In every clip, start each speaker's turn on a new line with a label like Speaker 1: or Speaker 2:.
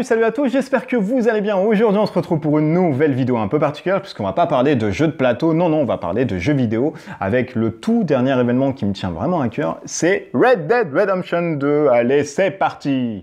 Speaker 1: Salut à tous, j'espère que vous allez bien. Aujourd'hui, on se retrouve pour une nouvelle vidéo un peu particulière puisqu'on va pas parler de jeux de plateau, non, on va parler de jeux vidéo avec le tout dernier événement qui me tient vraiment à cœur, c'est Red Dead Redemption 2. Allez, c'est parti!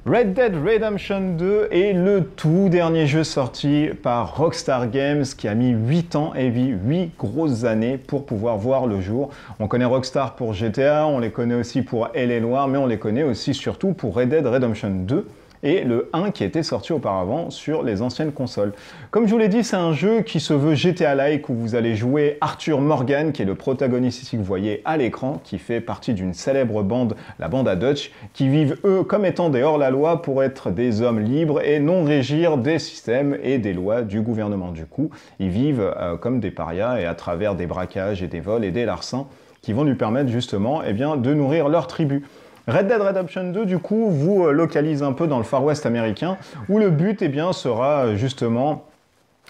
Speaker 1: Red Dead Redemption 2 est le tout dernier jeu sorti par Rockstar Games qui a mis 8 ans et 8 grosses années pour pouvoir voir le jour. On connaît Rockstar pour GTA, on les connaît aussi pour L.A. Noire, mais on les connaît aussi surtout pour Red Dead Redemption 2 et le 1 qui était sorti auparavant sur les anciennes consoles. Comme je vous l'ai dit, c'est un jeu qui se veut GTA-like où vous allez jouer Arthur Morgan, qui est le protagoniste ici que vous voyez à l'écran, qui fait partie d'une célèbre bande, la bande à Dutch, qui vivent eux comme étant des hors-la-loi pour être des hommes libres et non régir des systèmes et des lois du gouvernement. Du coup, ils vivent comme des parias et à travers des braquages et des vols et des larcins qui vont lui permettre justement de nourrir leur tribu. Red Dead Redemption 2, du coup, vous localise un peu dans le Far West américain, où le but sera justement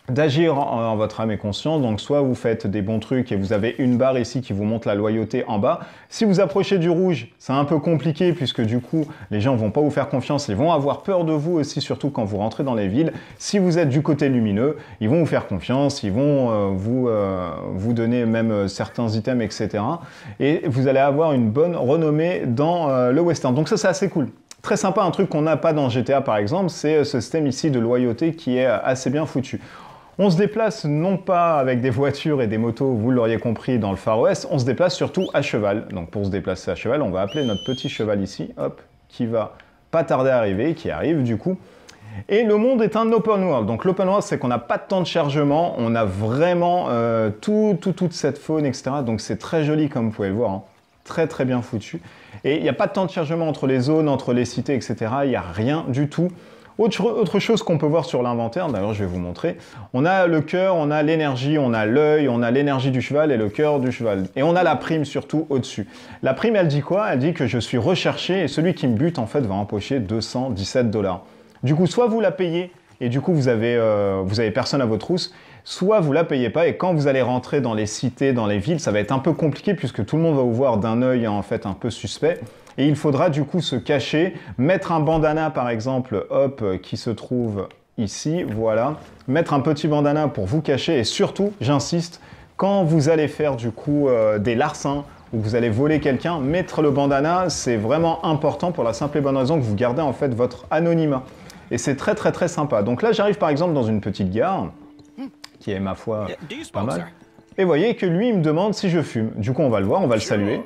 Speaker 1: d'agir en votre âme et conscience. Donc soit vous faites des bons trucs et vous avez une barre ici qui vous montre la loyauté en bas. Si vous approchez du rouge, c'est un peu compliqué puisque du coup les gens vont pas vous faire confiance, ils vont avoir peur de vous aussi, surtout quand vous rentrez dans les villes. Si vous êtes du côté lumineux, ils vont vous faire confiance, ils vont vous donner même certains items, etc. Et vous allez avoir une bonne renommée dans le western. Donc ça c'est assez cool. Très sympa, un truc qu'on n'a pas dans GTA par exemple, c'est ce système ici de loyauté qui est assez bien foutu. On se déplace non pas avec des voitures et des motos, vous l'auriez compris, dans le Far West, on se déplace surtout à cheval. Donc pour se déplacer à cheval, on va appeler notre petit cheval ici, hop, qui va pas tarder à arriver, qui arrive du coup. Et le monde est un open world. Donc l'open world, c'est qu'on n'a pas de temps de chargement, on a vraiment toute cette faune, etc. Donc c'est très joli comme vous pouvez le voir, hein. Très bien foutu. Et il n'y a pas de temps de chargement entre les zones, entre les cités, etc. Il n'y a rien du tout. Autre chose qu'on peut voir sur l'inventaire, d'ailleurs je vais vous montrer, on a le cœur, on a l'énergie, on a l'œil, on a l'énergie du cheval et le cœur du cheval. Et on a la prime surtout au-dessus. La prime, elle dit quoi? Elle dit que je suis recherché et celui qui me bute en fait va empocher 217 $. Du coup, soit vous la payez et du coup vous avez personne à votre trousse, soit vous la payez pas et quand vous allez rentrer dans les cités, dans les villes, ça va être un peu compliqué puisque tout le monde va vous voir d'un œil en fait un peu suspect. Et il faudra du coup se cacher, mettre un bandana par exemple, hop, qui se trouve ici, voilà. Mettre un petit bandana pour vous cacher et surtout, j'insiste, quand vous allez faire du coup des larcins ou vous allez voler quelqu'un, mettre le bandana, c'est vraiment important pour la simple et bonne raison que vous gardez en fait votre anonymat. Et c'est très sympa. Donc là, j'arrive par exemple dans une petite gare, qui est ma foi pas mal. Et vous voyez que lui, il me demande si je fume. Du coup, on va le voir, on va le saluer.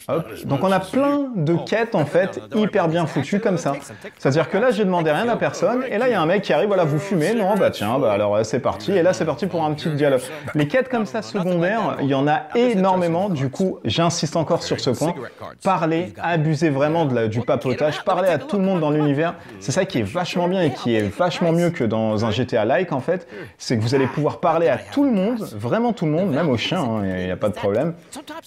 Speaker 1: Hop. Donc on a plein de quêtes en fait hyper bien foutues comme ça. C'est-à-dire que là j'ai demandé rien à personne et là il y a un mec qui arrive, voilà, vous fumez, non, bah tiens, bah alors c'est parti. Et là c'est parti pour un petit dialogue. Les quêtes comme ça secondaires, il y en a énormément. Du coup j'insiste encore sur ce point. Parlez, abusez vraiment du papotage, parlez à tout le monde dans l'univers. C'est ça qui est vachement bien et qui est vachement mieux que dans un GTA-like en fait. C'est que vous allez pouvoir parler à tout le monde, vraiment tout le monde, même aux chiens, il n'y a pas de problème.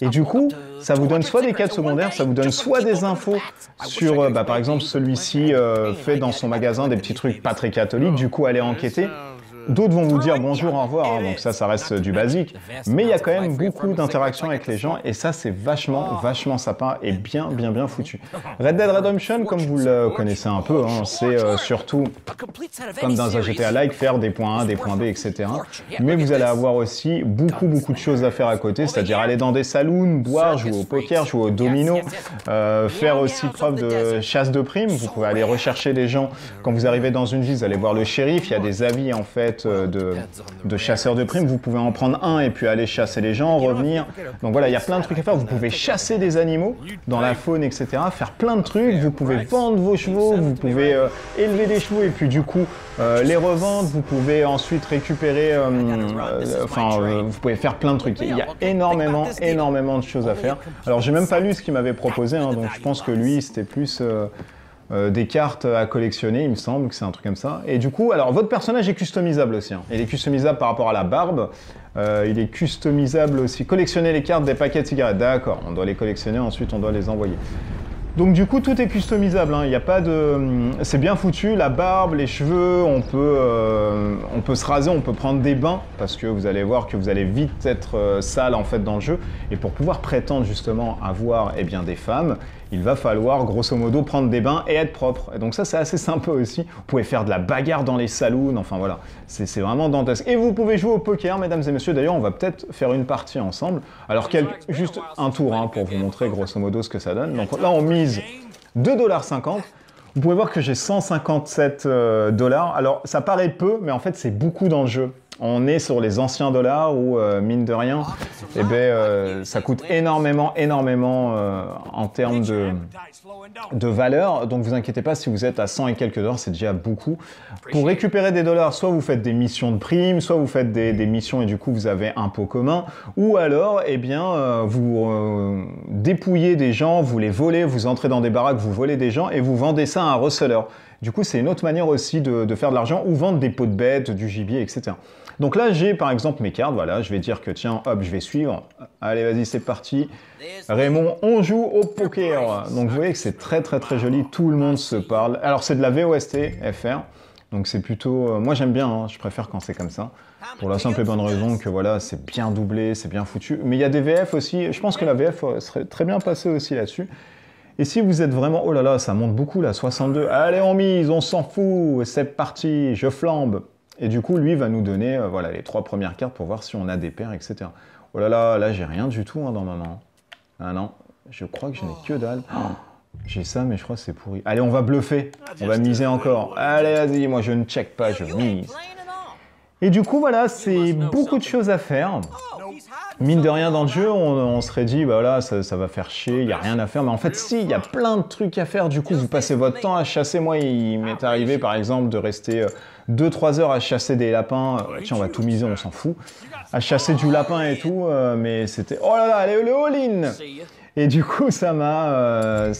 Speaker 1: Et du coup ça vous donne soit des quêtes secondaires, ça vous donne soit des infos sur, par exemple, celui-ci fait dans son magasin des petits trucs pas très catholiques, du coup allez enquêter. D'autres vont vous dire bonjour, au revoir, hein, donc ça reste du basique. Mais il y a quand même beaucoup d'interactions avec les gens et ça c'est vachement sympa et bien foutu. Red Dead Redemption, comme vous le connaissez un peu, hein, c'est surtout comme dans un GTA-like, faire des points A, des points B, etc. Mais vous allez avoir aussi beaucoup de choses à faire à côté, c'est-à-dire aller dans des saloons, boire, jouer au poker, jouer au domino, faire aussi preuve de chasse de primes. Vous pouvez aller rechercher des gens. Quand vous arrivez dans une ville, vous allez voir le shérif, il y a des avis en fait de chasseurs de primes, vous pouvez en prendre un et puis aller chasser les gens, revenir. Donc voilà, il y a plein de trucs à faire. Vous pouvez chasser des animaux dans la faune, etc. Faire plein de trucs. Vous pouvez vendre vos chevaux, vous pouvez élever des chevaux et puis du coup les revendre. Vous pouvez ensuite récupérer, vous pouvez faire plein de trucs. Il y a énormément de choses à faire. Alors j'ai même pas lu ce qu'il m'avait proposé, hein, donc je pense que lui c'était plus des cartes à collectionner, il me semble que c'est un truc comme ça. Et du coup, alors votre personnage est customisable aussi. Hein. Il est customisable par rapport à la barbe. Il est customisable aussi. Collectionner les cartes des paquets de cigarettes. D'accord, on doit les collectionner, ensuite on doit les envoyer. Donc du coup tout est customisable, hein. Il y a pas de, c'est bien foutu, la barbe, les cheveux, on peut se raser, on peut prendre des bains parce que vous allez voir que vous allez vite être sale en fait dans le jeu. Et pour pouvoir prétendre justement avoir eh bien, des femmes, il va falloir grosso modo prendre des bains et être propre. Et donc ça c'est assez sympa aussi. Vous pouvez faire de la bagarre dans les saloons, enfin voilà, c'est vraiment dantesque. Et vous pouvez jouer au poker, mesdames et messieurs. D'ailleurs on va peut-être faire une partie ensemble. Alors juste un tour hein, pour vous montrer grosso modo ce que ça donne. Donc là on mise 2,50 $. Vous pouvez voir que j'ai 157 $. Alors ça paraît peu, mais en fait c'est beaucoup dans le jeu. On est sur les anciens dollars où, mine de rien, eh ben, ça coûte énormément en termes de valeur. Donc vous inquiétez pas, si vous êtes à 100 et quelques $, c'est déjà beaucoup. Pour récupérer des dollars, soit vous faites des missions de primes, soit vous faites des missions et du coup vous avez un pot commun, ou alors eh bien, vous dépouillez des gens, vous les volez, vous entrez dans des baraques, vous volez des gens et vous vendez ça à un reseller. Du coup, c'est une autre manière aussi de faire de l'argent ou vendre des pots de bêtes, du gibier, etc. Donc là, j'ai par exemple mes cartes, voilà, je vais dire que tiens, hop, je vais suivre. Allez, vas-y, c'est parti. Raymond, on joue au poker. Donc vous voyez que c'est très joli, tout le monde se parle. Alors c'est de la VOST FR, donc c'est plutôt... moi j'aime bien, hein, je préfère quand c'est comme ça. Pour la simple et bonne raison que voilà, c'est bien doublé, c'est bien foutu. Mais il y a des VF aussi, je pense que la VF serait très bien passée aussi là-dessus. Et si vous êtes vraiment... Oh là là, ça monte beaucoup là, 62. Allez, on mise, on s'en fout, c'est parti, je flambe. Et du coup, lui va nous donner voilà, les 3 premières cartes pour voir si on a des paires, etc. Oh là là, là j'ai rien du tout hein, dans ma main. Ah non, je crois que je n'ai que dalle. Oh, j'ai ça, mais je crois que c'est pourri. Allez, on va bluffer, on va miser encore. Allez, vas-y, moi je ne check pas, je mise. Et du coup, voilà, c'est beaucoup de choses à faire. Mine de rien, dans le jeu, on serait dit, bah voilà, ça va faire chier, il n'y a rien à faire. Mais en fait, si, il y a plein de trucs à faire. Du coup, vous passez votre temps à chasser. Moi, il m'est arrivé, par exemple, de rester 2-3 heures à chasser des lapins. Tiens, on va tout miser, on s'en fout. À chasser du lapin et tout. Mais c'était... Oh là là, allez, le all-in! Et du coup, ça m'a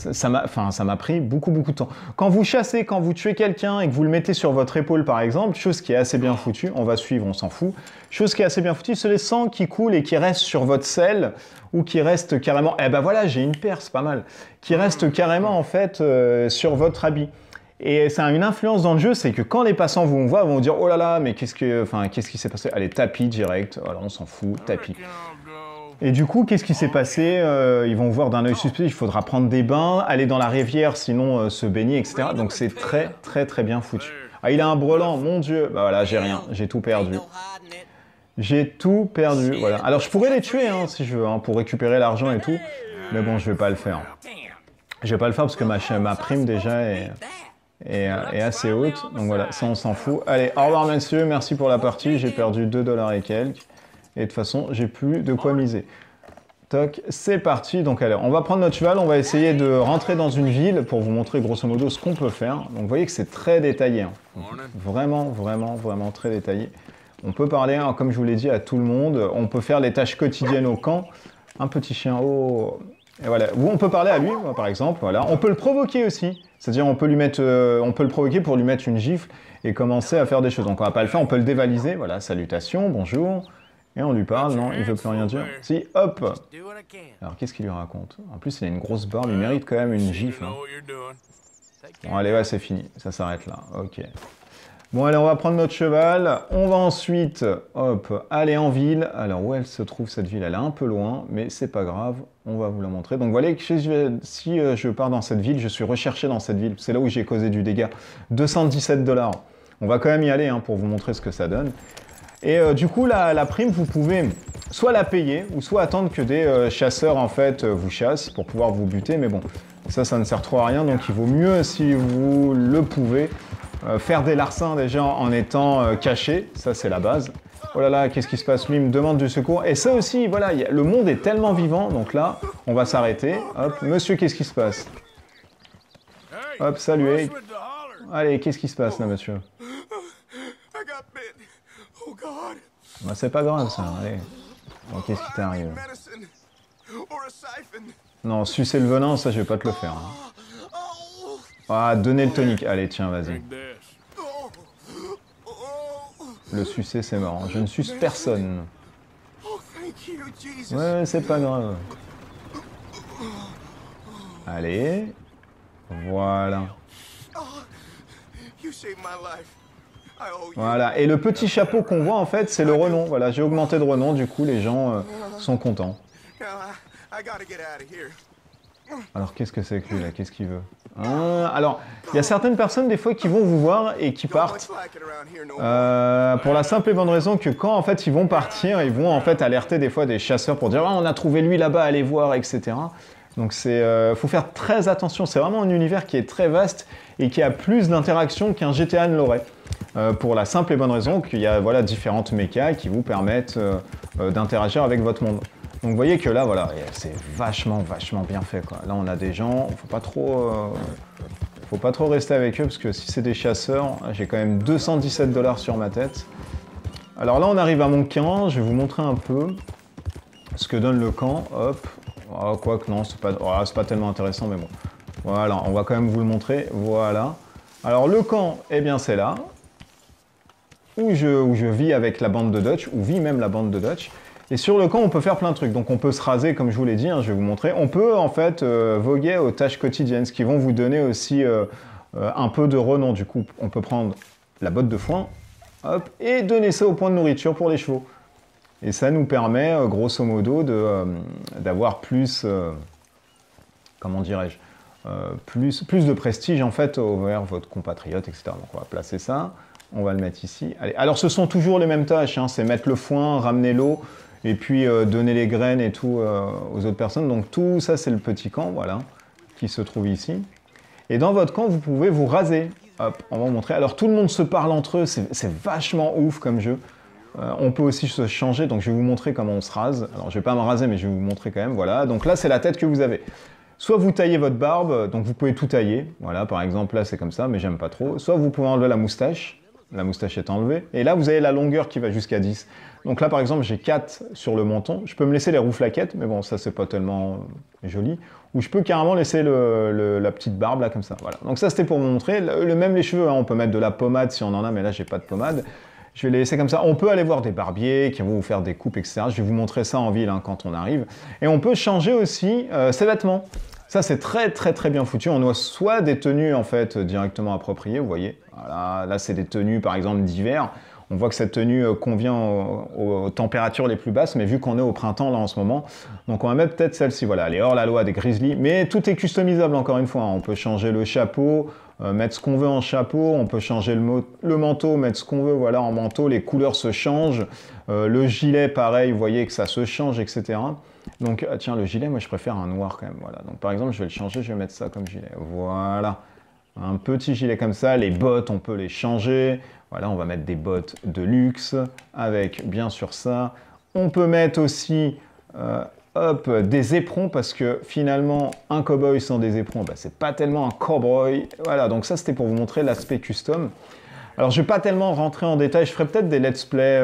Speaker 1: pris beaucoup de temps. Quand vous chassez, quand vous tuez quelqu'un et que vous le mettez sur votre épaule, par exemple, chose qui est assez bien foutue, on va suivre, on s'en fout. Chose qui est assez bien foutue, c'est les sangs qui coulent et qui restent sur votre selle ou qui restent carrément... Eh ben voilà, j'ai une paire, c'est pas mal. Qui restent carrément, en fait, sur votre habit. Et ça a une influence dans le jeu, c'est que quand les passants vous voient, ils vont dire « Oh là là, mais qu'est-ce qui s'est passé ?» Allez, tapis direct, voilà, on s'en fout, tapis. Et du coup, qu'est-ce qui s'est passé? Ils vont voir d'un œil suspect, il faudra prendre des bains, aller dans la rivière, sinon se baigner, etc. Donc c'est très bien foutu. Ah, il a un brelan, mon Dieu. Bah voilà, j'ai rien, j'ai tout perdu. J'ai tout perdu, voilà. Alors je pourrais les tuer, hein, si je veux, hein, pour récupérer l'argent et tout. Mais bon, je vais pas le faire. Je vais pas le faire parce que ma prime déjà est assez haute. Donc voilà, ça on s'en fout. Allez, au revoir messieurs, merci pour la partie. J'ai perdu 2 $ et quelques. Et de toute façon, j'ai plus de quoi miser. Toc, c'est parti. Donc allez, on va prendre notre cheval, on va essayer de rentrer dans une ville pour vous montrer grosso modo ce qu'on peut faire. Donc vous voyez que c'est très détaillé. Hein. Vraiment très détaillé. On peut parler, hein, comme je vous l'ai dit, à tout le monde. On peut faire les tâches quotidiennes au camp. Un petit chien, oh. Et voilà. Ou on peut parler à lui, par exemple. Voilà. On peut le provoquer aussi. C'est-à-dire on peut le provoquer pour lui mettre une gifle et commencer à faire des choses. Donc on va pas le faire, on peut le dévaliser. Voilà, salutations, bonjour. Et on lui parle, non, il veut plus rien dire. Si, hop. Alors, qu'est-ce qu'il lui raconte? En plus, il a une grosse barbe, il mérite quand même une gifle. Hein. Bon, allez, ouais, c'est fini. Ça s'arrête là. Ok. Bon, allez, on va prendre notre cheval. On va ensuite, hop, aller en ville. Alors, où elle se trouve, cette ville? Elle est un peu loin, mais c'est pas grave. On va vous la montrer. Donc, voilà, si je pars dans cette ville, je suis recherché dans cette ville. C'est là où j'ai causé du dégât. 217 $. On va quand même y aller hein, pour vous montrer ce que ça donne. Et du coup, la prime, vous pouvez soit la payer, ou soit attendre que des chasseurs, en fait, vous chassent pour pouvoir vous buter. Mais bon, ça ne sert trop à rien. Donc, il vaut mieux, si vous le pouvez, faire des larcins déjà en étant caché. Ça, c'est la base. Oh là là, qu'est-ce qui se passe? Lui, il me demande du secours. Et ça aussi, voilà, le monde est tellement vivant. Donc là, on va s'arrêter. Hop, monsieur, qu'est-ce qui se passe? Hop, saluez. Allez, qu'est-ce qui se passe là, monsieur? Bah, c'est pas grave ça, allez. Bon, qu'est-ce qui t'arrive? Non, sucer le venin, ça je vais pas te le faire. Hein. Ah, donner le tonique. Allez, tiens, vas-y. Le sucer, c'est marrant. Je ne suce personne. Ouais, c'est pas grave. Allez. Voilà.
Speaker 2: Oh, you saved my life. I owe you.
Speaker 1: Voilà. Et le petit chapeau qu'on voit, en fait, c'est le renom. Voilà, j'ai augmenté de renom, du coup, les gens sont contents.
Speaker 2: Now, I gotta get out of here.
Speaker 1: Alors, qu'est-ce que c'est que lui, là? Qu'est-ce qu'il veut? Alors, il y a certaines personnes, des fois, qui vont vous voir et qui
Speaker 2: No
Speaker 1: partent.
Speaker 2: one's like it around here no more.
Speaker 1: Pour la simple et bonne raison que quand, en fait, ils vont partir, ils vont, en fait, alerter, des fois, des chasseurs pour dire « Ah, on a trouvé lui là-bas, allez voir, etc. » Donc, faut faire très attention. C'est vraiment un univers qui est très vaste et qui a plus d'interactions qu'un GTA ne l'aurait. Pour la simple et bonne raison qu'il y a voilà, différentes mechas qui vous permettent d'interagir avec votre monde. Donc vous voyez que là, voilà, c'est vachement bien fait, quoi. Là, on a des gens, faut pas trop rester avec eux, parce que si c'est des chasseurs, j'ai quand même 217 $ sur ma tête. Alors là, on arrive à mon camp, je vais vous montrer un peu ce que donne le camp, hop. Oh, quoique non, c'est pas tellement intéressant, mais bon. Voilà, on va quand même vous le montrer, voilà. Alors le camp, eh bien c'est là, où je vis avec la bande de Dutch, où vit même la bande de Dutch. Et sur le camp, on peut faire plein de trucs. Donc on peut se raser, comme je vous l'ai dit, hein, je vais vous montrer. On peut en fait voguer aux tâches quotidiennes, ce qui vont vous donner aussi un peu de renom. Du coup, on peut prendre la botte de foin, hop, et donner ça au point de nourriture pour les chevaux. Et ça nous permet, grosso modo, d'avoir plus, comment dirais-je, plus de prestige en fait envers votre compatriote, etc. Donc on va placer ça, on va le mettre ici. Allez. Alors ce sont toujours les mêmes tâches, hein, c'est mettre le foin, ramener l'eau, et puis donner les graines et tout aux autres personnes. Donc tout ça c'est le petit camp, voilà, qui se trouve ici. Et dans votre camp, vous pouvez vous raser. Hop, on va vous montrer. Alors tout le monde se parle entre eux, c'est vachement ouf comme jeu. On peut aussi se changer, donc je vais vous montrer comment on se rase. Alors je vais pas me raser, mais je vais vous montrer quand même, voilà. Donc là c'est la tête que vous avez. Soit vous taillez votre barbe, donc vous pouvez tout tailler. Voilà, par exemple là c'est comme ça, mais j'aime pas trop. Soit vous pouvez enlever la moustache est enlevée. Et là vous avez la longueur qui va jusqu'à 10. Donc là par exemple j'ai 4 sur le menton. Je peux me laisser les rouflaquettes, mais bon ça c'est pas tellement joli. Ou je peux carrément laisser la petite barbe là comme ça. Voilà. Donc ça c'était pour vous montrer. Même les cheveux, hein, on peut mettre de la pommade si on en a, mais là j'ai pas de pommade. Je vais les laisser comme ça. On peut aller voir des barbiers qui vont vous faire des coupes, etc. Je vais vous montrer ça en ville hein, quand on arrive. Et on peut changer aussi ses vêtements. Ça, c'est très bien foutu. On a soit des tenues en fait directement appropriées, vous voyez. Voilà, là, c'est des tenues par exemple d'hiver. On voit que cette tenue convient aux températures les plus basses, mais vu qu'on est au printemps là en ce moment, donc on va mettre peut-être celle-ci. Voilà, elle est hors la loi des grizzlies, mais tout est customisable encore une fois. Hein. On peut changer le chapeau, mettre ce qu'on veut en chapeau, on peut changer le manteau, mettre ce qu'on veut voilà, en manteau, les couleurs se changent, le gilet pareil, vous voyez que ça se change, etc. Donc tiens, le gilet, moi je préfère un noir quand même, voilà. Donc par exemple, je vais le changer, je vais mettre ça comme gilet, voilà. Un petit gilet comme ça, les bottes, on peut les changer, voilà, on va mettre des bottes de luxe, avec bien sûr ça. On peut mettre aussi... hop, des éperons, parce que finalement, un cowboy sans des éperons, bah, c'est pas tellement un cowboy. Voilà, donc ça, c'était pour vous montrer l'aspect custom. Alors, je vais pas tellement rentrer en détail, je ferai peut-être des let's play...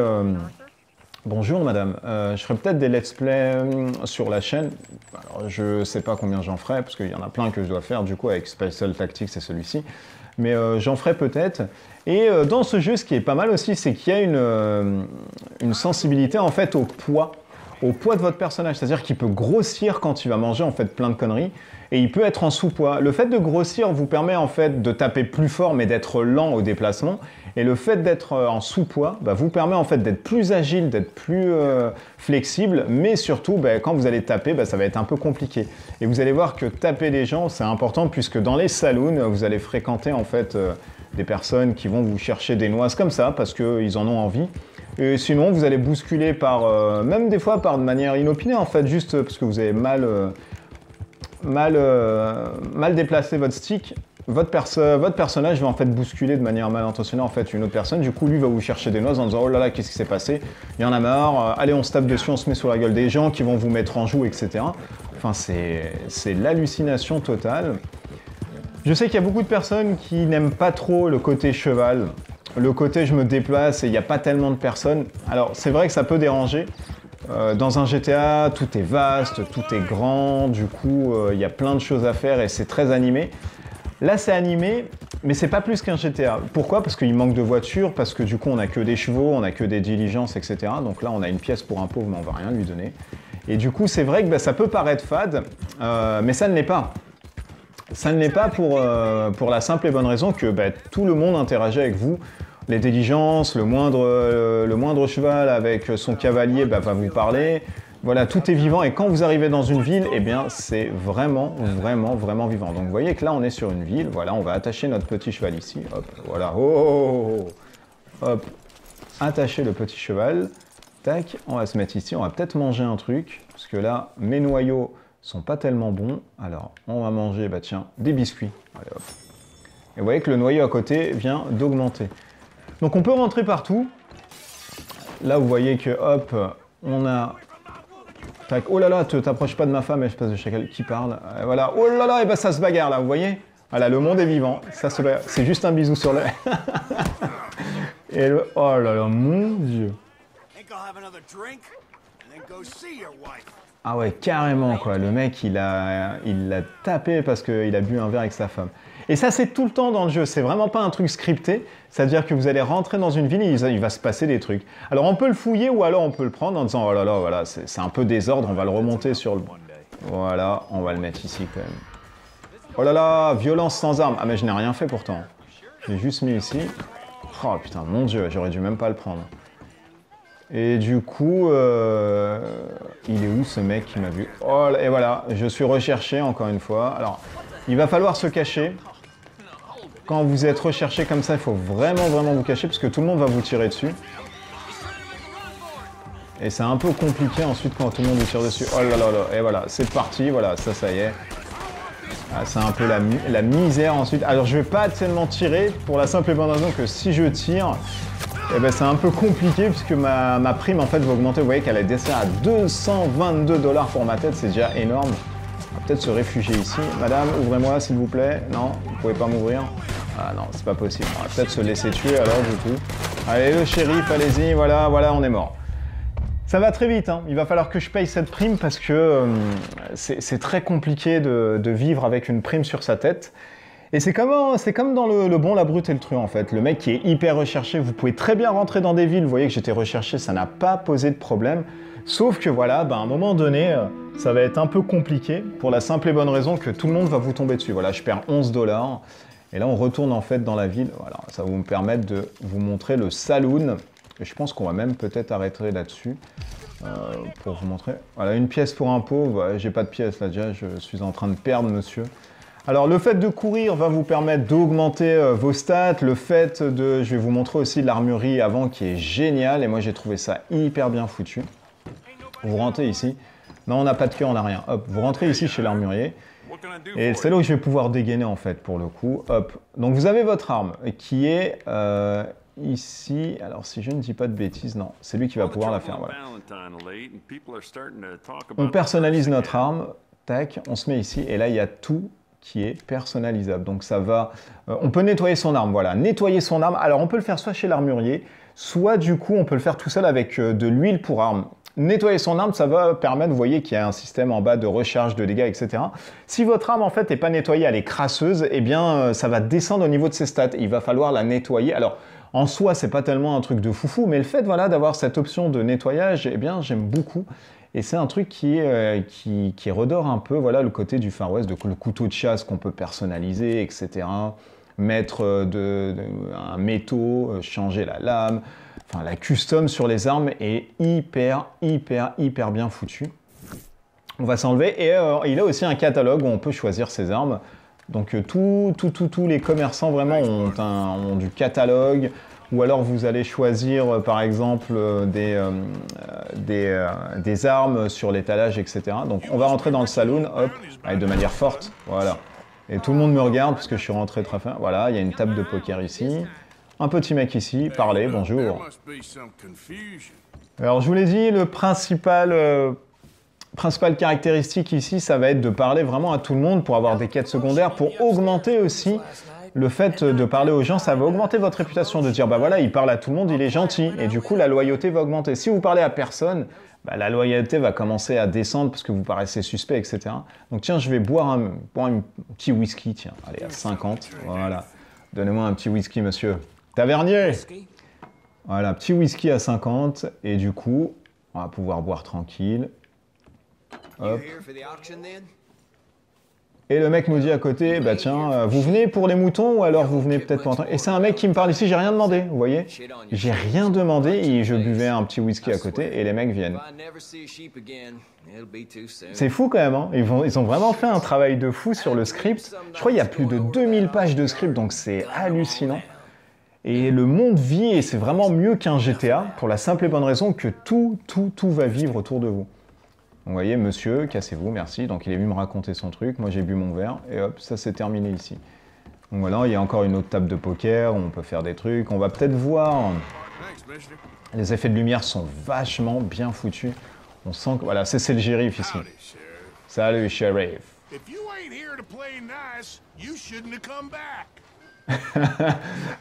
Speaker 1: Bonjour, madame. Je ferai peut-être des let's play sur la chaîne. Alors, je sais pas combien j'en ferai, parce qu'il y en a plein que je dois faire, du coup, avec Special Tactics et celui-ci. Mais j'en ferai peut-être. Et dans ce jeu, ce qui est pas mal aussi, c'est qu'il y a une sensibilité, en fait, au poids de votre personnage, c'est-à-dire qu'il peut grossir quand il va manger en fait plein de conneries, et il peut être en sous-poids. Le fait de grossir vous permet en fait de taper plus fort mais d'être lent au déplacement, et le fait d'être en sous-poids bah, vous permet en fait d'être plus agile, d'être plus flexible, mais surtout bah, quand vous allez taper, bah, ça va être un peu compliqué. Et vous allez voir que taper les gens c'est important, puisque dans les saloons vous allez fréquenter en fait des personnes qui vont vous chercher des noises comme ça parce qu'ils en ont envie. Et sinon, vous allez bousculer par, même des fois par de manière inopinée, en fait, juste parce que vous avez mal déplacé votre stick. Votre personnage va en fait bousculer de manière mal intentionnée en fait une autre personne. Du coup, lui va vous chercher des noises en disant « Oh là là, qu'est-ce qui s'est passé? Il y en a marre. Allez, on se tape dessus, on se met sur la gueule des gens qui vont vous mettre en joue, etc. » Enfin, c'est l'hallucination totale. Je sais qu'il y a beaucoup de personnes qui n'aiment pas trop le côté cheval. Le côté je me déplace et il n'y a pas tellement de personnes. Alors c'est vrai que ça peut déranger. Dans un GTA, tout est vaste, tout est grand, du coup il y a plein de choses à faire et c'est très animé. Là c'est animé, mais c'est pas plus qu'un GTA. Pourquoi? Parce qu'il manque de voitures, parce que du coup on n'a que des chevaux, on n'a que des diligences, etc. Donc là on a une pièce pour un pauvre, mais on va rien lui donner. Et du coup c'est vrai que bah, ça peut paraître fade, mais ça ne l'est pas. Ça ne l'est pas pour la simple et bonne raison que bah, tout le monde interagit avec vous. Les diligences, le moindre cheval avec son cavalier bah, va vous parler. Voilà, tout est vivant et quand vous arrivez dans une ville, eh bien c'est vraiment vivant. Donc vous voyez que là on est sur une ville, voilà, on va attacher notre petit cheval ici, hop, voilà, oh, hop, attacher le petit cheval, tac, on va se mettre ici, on va peut-être manger un truc, parce que là, mes noyaux sont pas tellement bons, alors on va manger, bah tiens, des biscuits, allez hop. Et vous voyez que le noyau à côté vient d'augmenter. Donc on peut rentrer partout, là vous voyez que hop, on a... Tac. Oh là là, t'approches pas de ma femme, espèce de chacal qui parle. Voilà. Oh là là, et ben ça se bagarre là, vous voyez? Voilà, le monde est vivant. Ça se bagarre. C'est juste un bisou sur le. Et le. Oh là là, mon Dieu. Ah ouais, carrément quoi. Le mec, il l'a tapé parce qu'il a bu un verre avec sa femme. Et ça, c'est tout le temps dans le jeu. C'est vraiment pas un truc scripté. C'est-à-dire que vous allez rentrer dans une ville et il va se passer des trucs. Alors, on peut le fouiller ou alors on peut le prendre en disant « Oh là là, voilà, c'est un peu désordre, on va le remonter sur le... » Voilà, on va le mettre ici quand même. Oh là là, violence sans arme. Ah mais je n'ai rien fait pourtant. J'ai juste mis ici. Oh putain, mon Dieu, j'aurais dû même pas le prendre. Et du coup, il est où ce mec qui m'a vu? Oh, et voilà, je suis recherché encore une fois. Alors, il va falloir se cacher. Quand vous êtes recherché comme ça, il faut vraiment vous cacher parce que tout le monde va vous tirer dessus. Et c'est un peu compliqué ensuite quand tout le monde vous tire dessus. Oh là là là, et voilà, c'est parti, voilà, ça y est. Ah, c'est un peu la misère ensuite. Alors je vais pas tellement tirer pour la simple et bonne raison que si je tire, eh ben, c'est un peu compliqué puisque ma prime en fait va augmenter. Vous voyez qu'elle est descendue à 222 $ pour ma tête, c'est déjà énorme. On va peut-être se réfugier ici. Madame, ouvrez-moi s'il vous plaît. Non, vous pouvez pas m'ouvrir. Ah non, c'est pas possible. On va peut-être se laisser tuer alors du coup. Allez, le shérif, allez-y, voilà, on est mort. Ça va très vite, hein. Il va falloir que je paye cette prime parce que c'est très compliqué de vivre avec une prime sur sa tête. Et c'est comme dans le bon, la brute et le truand en fait. Le mec qui est hyper recherché, vous pouvez très bien rentrer dans des villes. Vous voyez que j'étais recherché, ça n'a pas posé de problème. Sauf que voilà, bah, à un moment donné, ça va être un peu compliqué pour la simple et bonne raison que tout le monde va vous tomber dessus. Voilà, je perds 11 $. Et là, on retourne en fait dans la ville. Voilà, ça va me permettre de vous montrer le saloon. Et je pense qu'on va même peut-être arrêter là-dessus pour vous montrer. Voilà, une pièce pour un pauvre. J'ai pas de pièce là déjà, je suis en train de perdre monsieur. Alors le fait de courir va vous permettre d'augmenter vos stats. Le fait de... Je vais vous montrer aussi l'armurerie avant qui est géniale. Et moi j'ai trouvé ça hyper bien foutu. Vous rentrez ici. Non, on n'a pas de cœur, on n'a rien. Hop, vous rentrez ici chez l'armurier. Et c'est là où je vais pouvoir dégainer en fait pour le coup. Hop. Donc vous avez votre arme qui est ici. Alors si je ne dis pas de bêtises, non, c'est lui qui va pouvoir la faire. Voilà. On personnalise notre arme. Tac, on se met ici et là il y a tout qui est personnalisable. Donc ça va... on peut nettoyer son arme, voilà. Nettoyer son arme. Alors on peut le faire soit chez l'armurier, soit du coup on peut le faire tout seul avec de l'huile pour arme. Nettoyer son arme, ça va permettre, vous voyez qu'il y a un système en bas de recharge de dégâts, etc. Si votre arme en fait n'est pas nettoyée, elle est crasseuse, eh bien ça va descendre au niveau de ses stats. Il va falloir la nettoyer. Alors en soi, c'est pas tellement un truc de foufou, mais le fait voilà, d'avoir cette option de nettoyage, eh bien j'aime beaucoup. Et c'est un truc qui redore un peu voilà, le côté du Far West, le couteau de chasse qu'on peut personnaliser, etc. Mettre un métaux, changer la lame. Enfin, la custom sur les armes est hyper bien foutue. On va s'enlever. Et il a aussi un catalogue où on peut choisir ses armes. Donc tous les commerçants vraiment ont du catalogue. Ou alors vous allez choisir par exemple des armes sur l'étalage, etc. Donc on va rentrer dans le saloon, hop, allez, de manière forte, voilà. Et tout le monde me regarde parce que je suis rentré très fin. Voilà, il y a une table de poker ici. Un petit mec ici, parlez, bonjour. Alors je vous l'ai dit, le principale caractéristique ici, ça va être de parler vraiment à tout le monde pour avoir des quêtes secondaires, pour augmenter aussi le fait de parler aux gens, ça va augmenter votre réputation, de dire bah voilà, il parle à tout le monde, il est gentil, et du coup la loyauté va augmenter. Si vous parlez à personne, bah, la loyauté va commencer à descendre parce que vous paraissez suspect, etc. Donc tiens, je vais boire un petit whisky, tiens, allez, à 50, voilà. Donnez-moi un petit whisky, monsieur. Tavernier! Voilà, petit whisky à 50, et du coup, on va pouvoir boire tranquille. Hop. Et le mec nous dit à côté, bah tiens, vous venez pour les moutons ou alors vous venez peut-être pour un truc. Et c'est un mec qui me parle ici, j'ai rien demandé, vous voyez? J'ai rien demandé et je buvais un petit whisky à côté et les mecs viennent. C'est fou quand même, hein. Ils ont vraiment fait un travail de fou sur le script. Je crois qu'il y a plus de 2000 pages de script, donc c'est hallucinant. Et le monde vit et c'est vraiment mieux qu'un GTA pour la simple et bonne raison que tout va vivre autour de vous. Vous voyez, monsieur, cassez-vous, merci. Donc il est venu me raconter son truc, moi j'ai bu mon verre, et hop, ça s'est terminé ici. Donc voilà, il y a encore une autre table de poker, où on peut faire des trucs. On va peut-être voir... Les effets de lumière sont vachement bien foutus. On sent que... Voilà, c'est le shérif ici. Salut, shérif.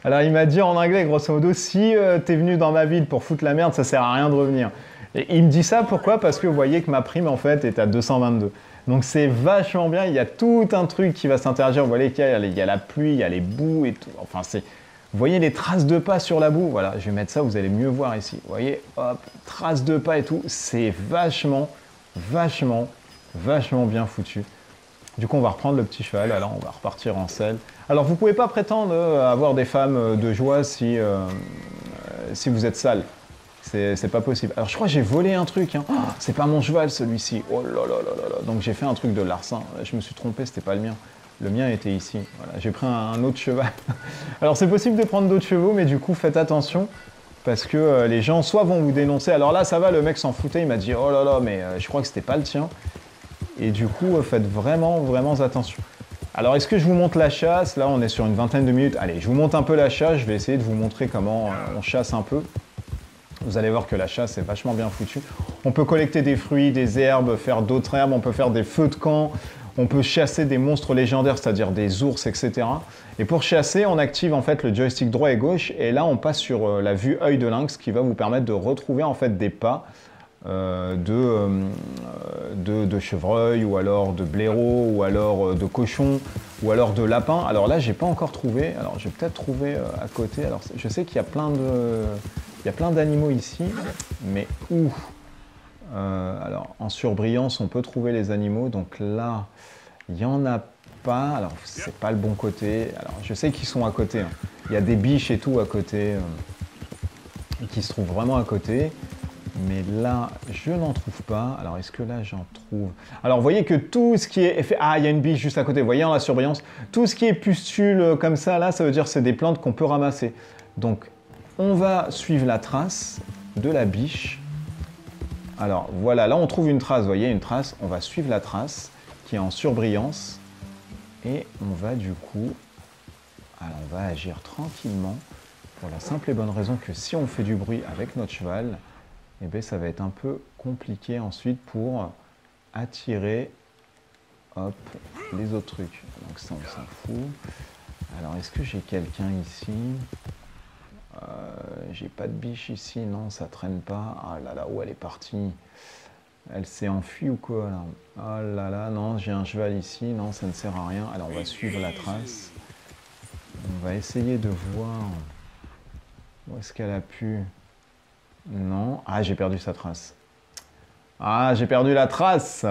Speaker 1: Alors il m'a dit en anglais, grosso modo, si t'es venu dans ma ville pour foutre la merde, ça sert à rien de revenir. Et il me dit ça, pourquoi? Parce que vous voyez que ma prime, en fait, est à 222. Donc c'est vachement bien, il y a tout un truc qui va s'interagir. Vous voyez qu'il y a la pluie, il y a les boues et tout. Enfin, c'est... Vous voyez les traces de pas sur la boue? Voilà, je vais mettre ça, vous allez mieux voir ici. Vous voyez, hop, traces de pas et tout. C'est vachement bien foutu. Du coup, on va reprendre le petit cheval. Alors, on va repartir en selle. Alors, vous pouvez pas prétendre avoir des femmes de joie si vous êtes sale. C'est pas possible. Alors je crois que j'ai volé un truc. Hein. Oh, c'est pas mon cheval celui-ci. Oh là là là là là. Donc j'ai fait un truc de larcin. Je me suis trompé, c'était pas le mien. Le mien était ici. Voilà. J'ai pris un autre cheval. Alors c'est possible de prendre d'autres chevaux, mais du coup faites attention. Parce que les gens soit vont vous dénoncer. Alors là ça va, le mec s'en foutait. Il m'a dit oh là là, mais je crois que c'était pas le tien. Et du coup faites vraiment attention. Alors est-ce que je vous montre la chasse? Là on est sur une vingtaine de minutes. Allez, je vous montre un peu la chasse. Je vais essayer de vous montrer comment on chasse un peu. Vous allez voir que la chasse est vachement bien foutue. On peut collecter des fruits, des herbes, faire d'autres herbes, on peut faire des feux de camp, on peut chasser des monstres légendaires, c'est-à-dire des ours, etc. Et pour chasser, on active en fait le joystick droit et gauche, et là on passe sur la vue œil de lynx qui va vous permettre de retrouver en fait des pas de chevreuil, ou alors de blaireau, ou alors de cochon, ou alors de lapin. Alors là, j'ai pas encore trouvé. Alors je vais peut-être trouver à côté. Alors je sais qu'il y a plein de... Il y a plein d'animaux ici, mais où? Alors, en surbrillance, on peut trouver les animaux. Donc là, il n'y en a pas. Alors, c'est pas le bon côté. Alors, je sais qu'ils sont à côté. Hein. Il y a des biches et tout à côté, qui se trouvent vraiment à côté. Mais là, je n'en trouve pas. Alors, est-ce que là, j'en trouve? Alors, vous voyez que tout ce qui est effet... Ah, il y a une biche juste à côté. Vous voyez, en la surbrillance, tout ce qui est pustule comme ça, là, ça veut dire que c'est des plantes qu'on peut ramasser. Donc, on va suivre la trace de la biche. Alors voilà, là on trouve une trace, vous voyez, une trace. On va suivre la trace qui est en surbrillance. Et on va du coup, alors on va agir tranquillement pour la simple et bonne raison que si on fait du bruit avec notre cheval, eh bien, ça va être un peu compliqué ensuite pour attirer hop, les autres trucs. Donc ça on s'en fout. Alors est-ce que j'ai quelqu'un ici? J'ai pas de biche ici, non, ça traîne pas. Ah là là, où elle est partie? Elle s'est enfuie ou quoi là? Ah là là, non, j'ai un cheval ici, non, ça ne sert à rien. Alors on va suivre la trace. On va essayer de voir où est-ce qu'elle a pu. Non, ah, j'ai perdu sa trace. Ah, j'ai perdu la trace.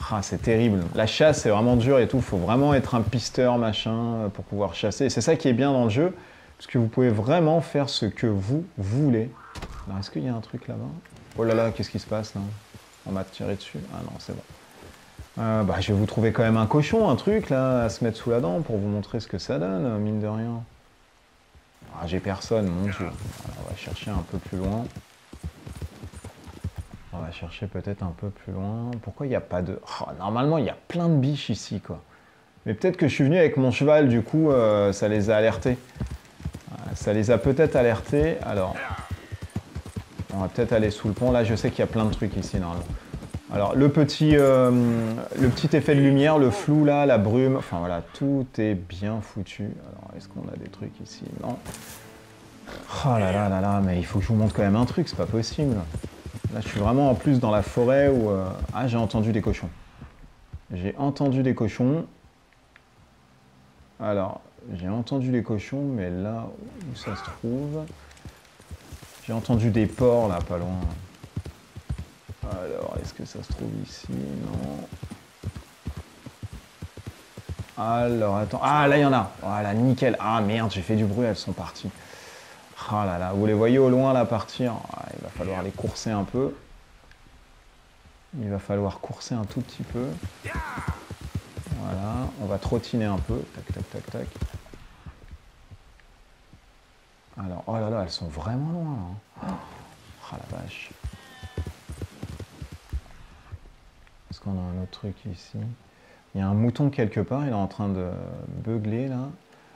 Speaker 1: Ah, c'est terrible. La chasse, c'est vraiment dur et tout. Il faut vraiment être un pisteur, machin, pour pouvoir chasser. Et c'est ça qui est bien dans le jeu. Parce que vous pouvez vraiment faire ce que vous voulez. Alors, est-ce qu'il y a un truc là-bas? Oh là là, qu'est-ce qui se passe là? On m'a tiré dessus. Ah non, c'est bon. Je vais vous trouver quand même un cochon, un truc là, à se mettre sous la dent pour vous montrer ce que ça donne, mine de rien. Ah, j'ai personne, mon Dieu. Alors, on va chercher un peu plus loin. On va chercher peut-être un peu plus loin. Pourquoi il n'y a pas de... Oh, normalement, il y a plein de biches ici, quoi. Mais peut-être que je suis venu avec mon cheval, du coup, ça les a alertés. Ça les a peut-être alertés. Alors, on va peut-être aller sous le pont. Là, je sais qu'il y a plein de trucs ici, normalement. Alors, le petit effet de lumière, le flou, là, la brume. Enfin, voilà, tout est bien foutu. Alors, est-ce qu'on a des trucs ici? Non. Oh là là là là, mais il faut que je vous montre quand même un truc, c'est pas possible. Là, je suis vraiment en plus dans la forêt où... Ah, j'ai entendu des cochons. J'ai entendu des cochons. Alors... J'ai entendu les cochons, mais là où ça se trouve... J'ai entendu des porcs, là, pas loin. Alors, est-ce que ça se trouve ici? Non. Alors, attends. Ah, là, il y en a. Voilà, nickel. Ah, merde, j'ai fait du bruit, elles sont parties. Ah là là, vous les voyez au loin, là, partir. Ah, il va falloir les courser un peu. Il va falloir courser un tout petit peu. Voilà, on va trottiner un peu. Tac, tac, tac, tac. Alors, oh là là, elles sont vraiment loin, là. Oh la vache. Est-ce qu'on a un autre truc ici? Il y a un mouton quelque part, il est en train de beugler, là.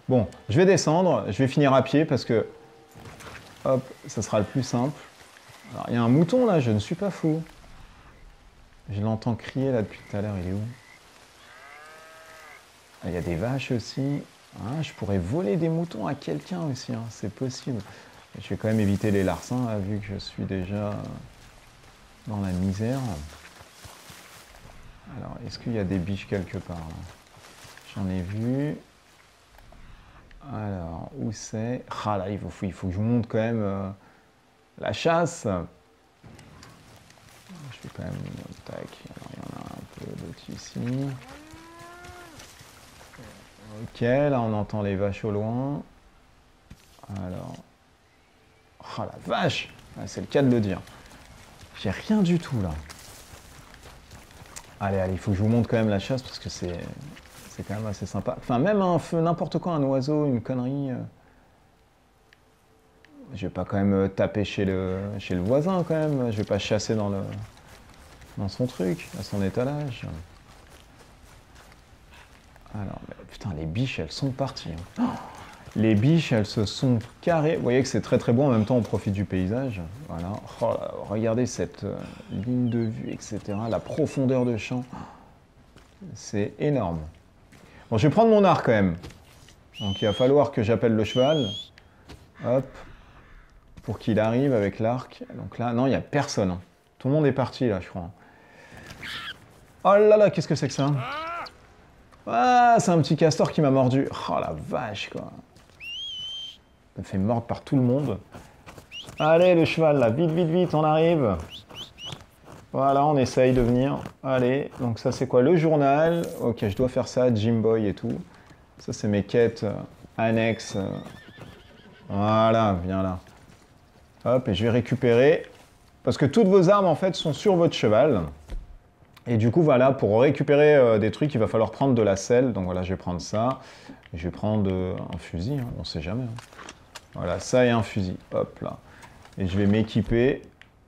Speaker 1: Bon, je vais descendre, je vais finir à pied parce que... Hop, ça sera le plus simple. Alors, il y a un mouton, là, je ne suis pas fou. Je l'entends crier, là, depuis tout à l'heure, il est où? Il y a des vaches aussi. Ah, je pourrais voler des moutons à quelqu'un aussi, hein, c'est possible. Je vais quand même éviter les larcins, là, vu que je suis déjà dans la misère. Alors, est-ce qu'il y a des biches quelque part là? J'en ai vu. Alors, où c'est? Ah là, il faut que je vous montre quand même la chasse. Je vais quand même... Tac, alors, il y en a un peu d'autres ici. Ok, là on entend les vaches au loin. Alors... Oh la vache! C'est le cas de le dire. J'ai rien du tout là. Allez, allez, il faut que je vous montre quand même la chasse parce que c'est quand même assez sympa. Enfin, même un feu, n'importe quoi, un oiseau, une connerie. Je vais pas quand même taper chez le voisin quand même. Je vais pas chasser dans son truc, à son étalage. Alors, mais, putain, les biches, elles sont parties. Hein. Oh, les biches, elles se sont carrées. Vous voyez que c'est très très beau, en même temps, on profite du paysage. Voilà. Oh, là, regardez cette ligne de vue, etc. La profondeur de champ. C'est énorme. Bon, je vais prendre mon arc quand même. Donc, il va falloir que j'appelle le cheval. Hop. Pour qu'il arrive avec l'arc. Donc là, non, il n'y a personne. Hein. Tout le monde est parti, là, je crois. Oh là là, qu'est-ce que c'est que ça? Ah, c'est un petit castor qui m'a mordu. Oh la vache, quoi. Ça me fait mordre par tout le monde. Allez, le cheval, là, vite, vite, vite, on arrive. Voilà, on essaye de venir. Allez, donc ça, c'est quoi? Le journal. Ok, je dois faire ça, Jimboy et tout. Ça, c'est mes quêtes annexes. Voilà, viens là. Hop, et je vais récupérer. Parce que toutes vos armes, en fait, sont sur votre cheval. Et du coup, voilà, pour récupérer des trucs, il va falloir prendre de la selle. Donc voilà, je vais prendre ça. Je vais prendre un fusil, hein, on ne sait jamais. Hein. Voilà, ça et un fusil. Hop là. Et je vais m'équiper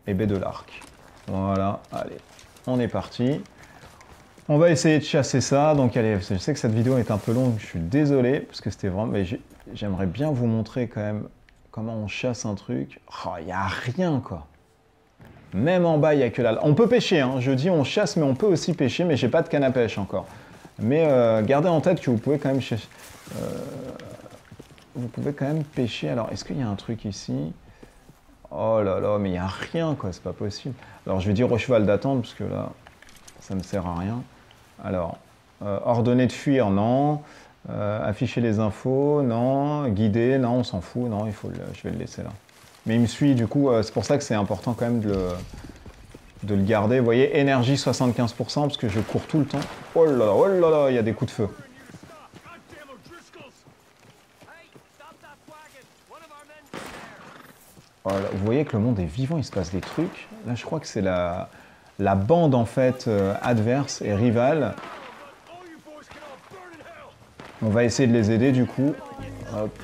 Speaker 1: de l'arc. Voilà, allez, on est parti. On va essayer de chasser ça. Donc allez, je sais que cette vidéo est un peu longue, je suis désolé, parce que c'était vraiment... Mais j'aimerais bien vous montrer quand même comment on chasse un truc. Oh, il n'y a rien, quoi. Même en bas, il n'y a que dalle. On peut pêcher, hein. Je dis on chasse, mais on peut aussi pêcher, mais j'ai pas de canne à pêche encore. Mais gardez en tête que vous pouvez quand même vous pouvez quand même pêcher. Alors, est-ce qu'il y a un truc ici? Oh là là, mais il n'y a rien, quoi, c'est pas possible. Alors, je vais dire au cheval d'attendre, parce que là, ça ne sert à rien. Alors, ordonner de fuir, non. Afficher les infos, non. Guider, non, on s'en fout, non, je vais le laisser là. Mais il me suit, du coup, c'est pour ça que c'est important quand même de le garder. Vous voyez, énergie 75%, parce que je cours tout le temps. Oh là là, il y a des coups de feu. Oh là, vous voyez que le monde est vivant, il se passe des trucs. Là, je crois que c'est la bande, en fait, adverse et rivale. On va essayer de les aider, du coup. Hop.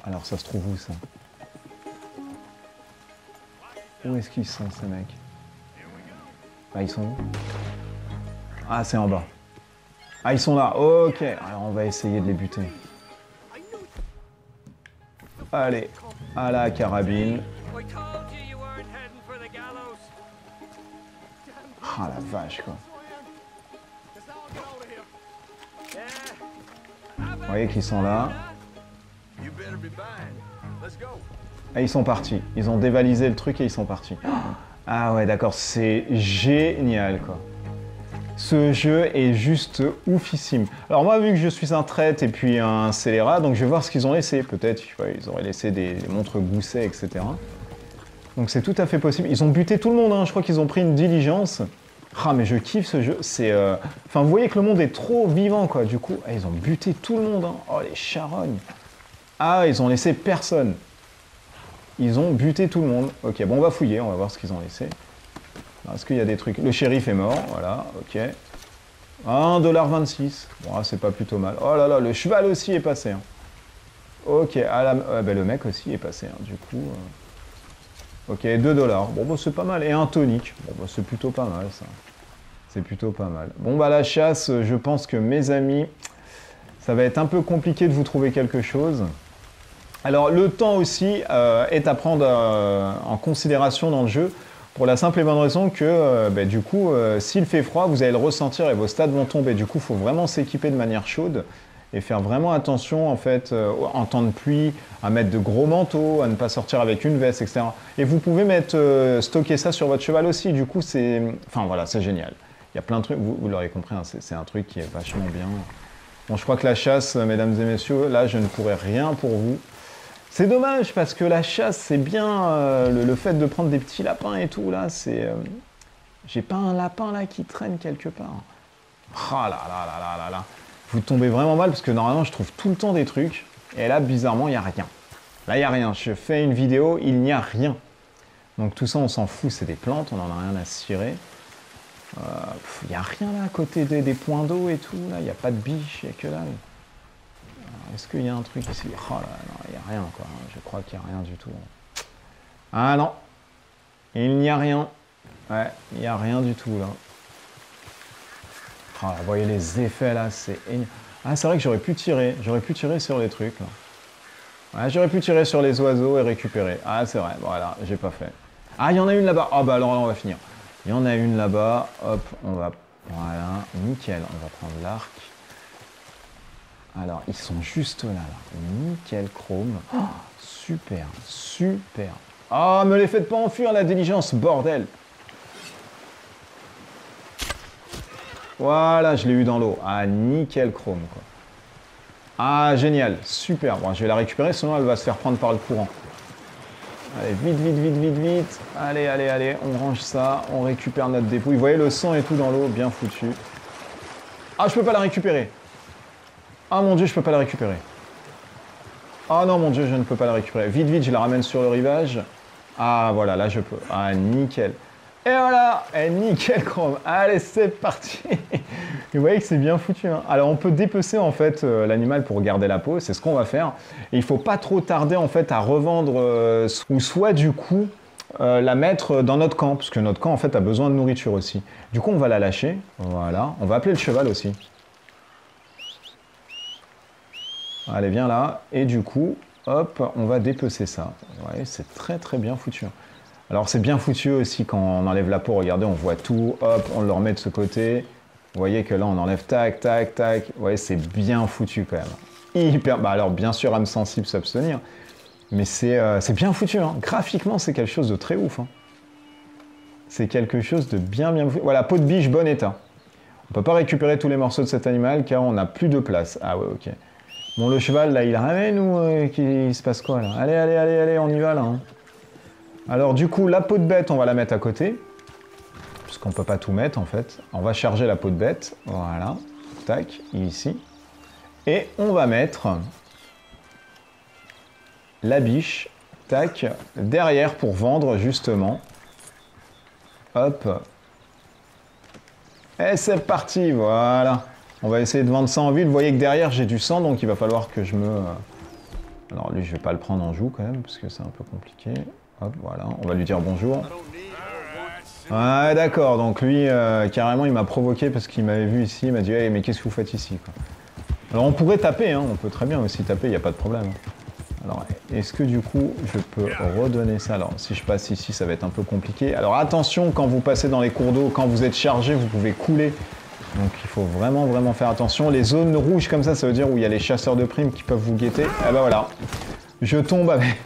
Speaker 1: Alors, ça se trouve où, ça? Où est-ce qu'ils sont, ces mecs? Ah, ils sont où? Ah, c'est en bas. Ah, ils sont là. Ok. Alors, on va essayer de les buter. Allez. À la carabine. Ah, la vache, quoi. Vous voyez qu'ils sont là. Ah, ils sont partis. Ils ont dévalisé le truc et ils sont partis. Ah ouais, d'accord, c'est génial, quoi. Ce jeu est juste oufissime. Alors moi, vu que je suis un traître et puis un scélérat, donc je vais voir ce qu'ils ont laissé. Peut-être, ils auraient laissé des montres gousset, etc. Donc c'est tout à fait possible. Ils ont buté tout le monde, hein. Je crois qu'ils ont pris une diligence. Ah, mais je kiffe ce jeu. C'est, enfin, vous voyez que le monde est trop vivant, quoi. Du coup, ils ont buté tout le monde. Hein. Oh, les charognes. Ah, ils ont laissé personne. Ils ont buté tout le monde. Ok, bon, on va fouiller. On va voir ce qu'ils ont laissé. Est-ce qu'il y a des trucs? Le shérif est mort. Voilà, ok. 1,26 $. Bon, c'est pas plutôt mal. Oh là là, le cheval aussi est passé. Hein. Ok, ben, le mec aussi est passé. Hein. Du coup... Ok, 2 $. Bon, bah, c'est pas mal. Et un tonic. Bon, bah, c'est plutôt pas mal, ça. C'est plutôt pas mal. Bon, bah, la chasse, je pense que, mes amis, ça va être un peu compliqué de vous trouver quelque chose. Alors, le temps aussi est à prendre en considération dans le jeu, pour la simple et bonne raison que, bah, du coup, s'il fait froid, vous allez le ressentir et vos stats vont tomber. Du coup, il faut vraiment s'équiper de manière chaude. Et faire vraiment attention, en fait, en temps de pluie, à mettre de gros manteaux, à ne pas sortir avec une veste, etc. Et vous pouvez stocker ça sur votre cheval aussi. Du coup, c'est... Enfin, voilà, c'est génial. Il y a plein de trucs, vous l'aurez compris, hein, c'est un truc qui est vachement bien. Bon, je crois que la chasse, mesdames et messieurs, là, je ne pourrai rien pour vous. C'est dommage, parce que la chasse, c'est bien le fait de prendre des petits lapins et tout, là, c'est... J'ai pas un lapin, là, qui traîne quelque part. Ah là là là là là là. Vous tombez vraiment mal parce que normalement je trouve tout le temps des trucs et là bizarrement il n'y a rien. Là il n'y a rien, je fais une vidéo, il n'y a rien. Donc tout ça on s'en fout, c'est des plantes, on n'en a rien à cirer. Il n'y a rien là à côté des points d'eau et tout, là il n'y a pas de biche, il n'y a que là. Est-ce qu'il y a un truc ici? Oh là, non, il n'y a rien quoi, je crois qu'il n'y a rien du tout. Ah non, il n'y a rien. Ouais, il n'y a rien du tout là. Oh, vous voyez les effets là, c'est énorme. Ah, c'est vrai que j'aurais pu tirer sur les trucs là. Ouais, j'aurais pu tirer sur les oiseaux et récupérer. Ah, c'est vrai, voilà, j'ai pas fait. Ah, il y en a une là-bas. Ah, bah alors là, on va finir. Il y en a une là-bas. Hop, on va. Voilà, nickel. On va prendre l'arc. Alors, ils sont juste là, là. Nickel chrome. Oh, super, super. Ah, me les faites pas enfuir la diligence, bordel. Voilà, je l'ai eu dans l'eau. Ah, nickel chrome, quoi. Ah, génial, super. Bon, je vais la récupérer, sinon elle va se faire prendre par le courant. Allez, vite, vite, vite, vite, vite. Allez, allez, allez, on range ça, on récupère notre dépouille. Vous voyez, le sang et tout dans l'eau, bien foutu. Ah, je peux pas la récupérer. Ah, mon Dieu, je peux pas la récupérer. Ah non, mon Dieu, je ne peux pas la récupérer. Vite, vite, je la ramène sur le rivage. Ah, voilà, là, je peux. Ah, nickel. Et voilà, et nickel chrome. Allez, c'est parti. Vous voyez que c'est bien foutu. Hein. Alors, on peut dépecer en fait l'animal pour garder la peau. C'est ce qu'on va faire. Et il faut pas trop tarder en fait à revendre ou soit du coup la mettre dans notre camp, parce que notre camp en fait a besoin de nourriture aussi. Du coup, on va la lâcher. Voilà. On va appeler le cheval aussi. Allez, viens là. Et du coup, hop, on va dépecer ça. Vous voyez, c'est très très bien foutu. Alors c'est bien foutu aussi quand on enlève la peau, regardez, on voit tout, hop, on le remet de ce côté. Vous voyez que là on enlève tac, tac, tac. Vous voyez, c'est bien foutu quand même. Hyper, bah alors bien sûr, âme sensible, s'abstenir. Mais c'est bien foutu, hein. Graphiquement c'est quelque chose de très ouf. Hein. C'est quelque chose de bien foutu. Voilà, peau de biche, bon état. On peut pas récupérer tous les morceaux de cet animal car on n'a plus de place. Ah ouais, ok. Bon, le cheval là, il ramène ou il se passe quoi là? Allez, allez, allez, allez, on y va là. Hein. Alors du coup, la peau de bête, on va la mettre à côté, puisqu'on ne peut pas tout mettre en fait. On va charger la peau de bête, voilà, tac, ici. Et on va mettre la biche, tac, derrière pour vendre justement. Hop. Et c'est parti, voilà. On va essayer de vendre ça en ville. Vous voyez que derrière, j'ai du sang, donc il va falloir que je me... Alors lui, je vais pas le prendre en joue quand même, parce que c'est un peu compliqué. Hop, voilà, on va lui dire bonjour. Ouais, d'accord, donc lui, carrément, il m'a provoqué parce qu'il m'avait vu ici, il m'a dit hey, « mais qu'est-ce que vous faites ici ?» Alors, on pourrait taper, hein, on peut très bien aussi taper, il n'y a pas de problème. Alors, est-ce que du coup, je peux redonner ça? Alors, si je passe ici, ça va être un peu compliqué. Alors, attention, quand vous passez dans les cours d'eau, quand vous êtes chargé, vous pouvez couler. Donc, il faut vraiment, vraiment faire attention. Les zones rouges comme ça veut dire où il y a les chasseurs de primes qui peuvent vous guetter. Eh ben voilà, je tombe avec...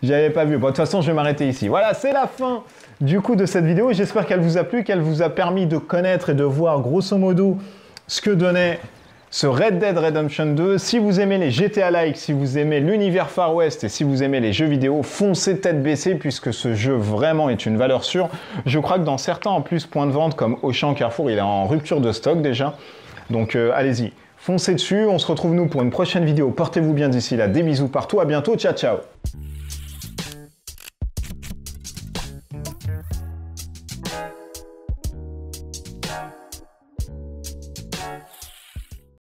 Speaker 1: J'avais pas vu. Bon, de toute façon, je vais m'arrêter ici. Voilà, c'est la fin du coup de cette vidéo. J'espère qu'elle vous a plu, qu'elle vous a permis de connaître et de voir grosso modo ce que donnait ce Red Dead Redemption 2. Si vous aimez les GTA-like, si vous aimez l'univers Far West et si vous aimez les jeux vidéo, foncez tête baissée puisque ce jeu vraiment est une valeur sûre. Je crois que dans certains en plus points de vente comme Auchan, Carrefour, il est en rupture de stock déjà. Donc allez-y, foncez dessus. On se retrouve nous pour une prochaine vidéo. Portez-vous bien d'ici là. Des bisous partout. À bientôt. Ciao, ciao.